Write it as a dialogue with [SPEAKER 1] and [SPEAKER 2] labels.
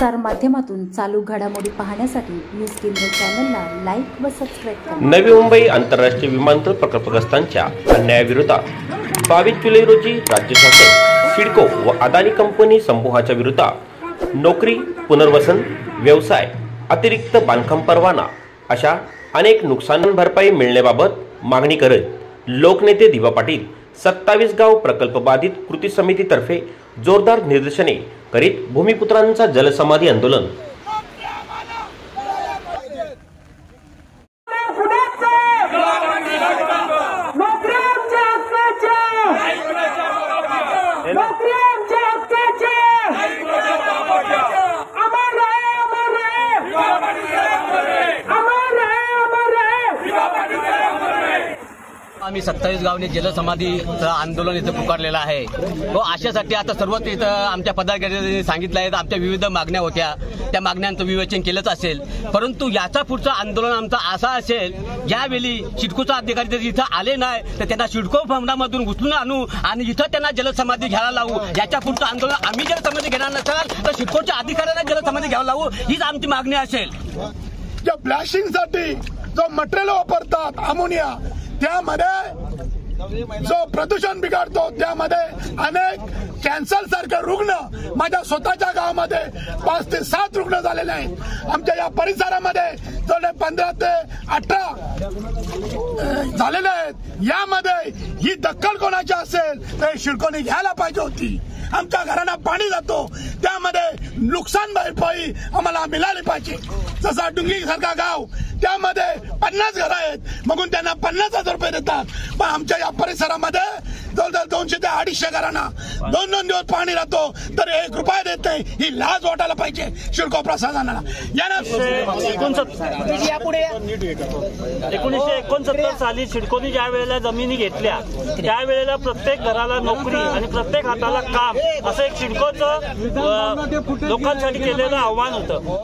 [SPEAKER 1] प्रसार माध्यमातून चालू घडामोडी पाहण्यासाठी न्यूज केंद्र चॅनलला लाईक व सबस्क्राइब करा।
[SPEAKER 2] नवी मुंबई आंतरराष्ट्रीय विमानतळ प्रकल्पग्रस्तांच्या अन्यायाविरोधात 22 जुलै रोजी राज्य शासन सिडको व अदानी कंपनी समूहाच्या विरोधात नोकरी, पुनर्वसन, व्यवसाय, अतिरिक्त बांधकाम परवाना अशा अनेक नुकसान भरपाई मिळण्याबाबत मागणी करत लोकनेते दिवा पाटील 27 गाव प्रकल्प बाधित कृती समितीतर्फे जोरदार निदर्शने करीत भूमिपुत्रांचा जलसमाधी आंदोलन।
[SPEAKER 3] आम्ही 27 गावने जलसमाधीचं आंदोलन इथं पुकारलेलं आहे। तो आशासाठी आता सर्वच इथं आमच्या पदाधिकाऱ्यांनी सांगितलं आहे, आमच्या विविध मागण्या होत्या, त्या मागण्यांचं विवेचन केलंच असेल, परंतु याचा पुढचं आंदोलन आमचा असा असेल, ज्यावेळी सिडकोचा अधिकारी जर इथं आले नाही तर त्यांना सिडको भवनामधून उचलून आणू आणि इथं त्यांना जलसमाधी घ्यायला लावू। याच्या पुढचं आंदोलन आम्ही जलसमाधी घेणार नसाल तर सिडकोच्या अधिकाऱ्यांना जलसमाधी घ्यायला लावू, हीच आमची मागणी असेल।
[SPEAKER 4] ज्या ब्लॅशिंगसाठी जो मटेरियल वापरतात अमोनिया, त्यामध्ये जो प्रदूषण बिघडतो, त्यामध्ये अनेक कॅन्सर सारखे रुग्ण माझ्या स्वतःच्या गावामध्ये 5 ते 7 रुग्ण झालेले आहेत। आमच्या या परिसरामध्ये जवळ 15 ते 18 झालेले आहेत। यामध्ये ही दखल कोणाची असेल तर सिडकोने घ्यायला पाहिजे होती। आमच्या घरांना पाणी जातो, त्यामध्ये नुकसान भरपाई आम्हाला मिळाली पाहिजे। जसा डुंगी सारखा गाव, त्यामध्ये 50 घरं आहेत, मग त्यांना 50,000 रुपये देतात, पण आमच्या या परिसरामध्ये जवळजवळ 200 ते 250 घरांना 2-2 दिवस पाणी राहतो तर 1 रुपया देत नाही। ही लाज वाटायला पाहिजे सिडको प्रशासनाला।
[SPEAKER 5] 1969 साली सिडकोने ज्या वेळेला जमिनी घेतल्या त्यावेळेला प्रत्येक घराला नोकरी आणि प्रत्येक हाताला काम असं एक सिडकोचं लोकांसाठी केलेलं आव्हान होतं।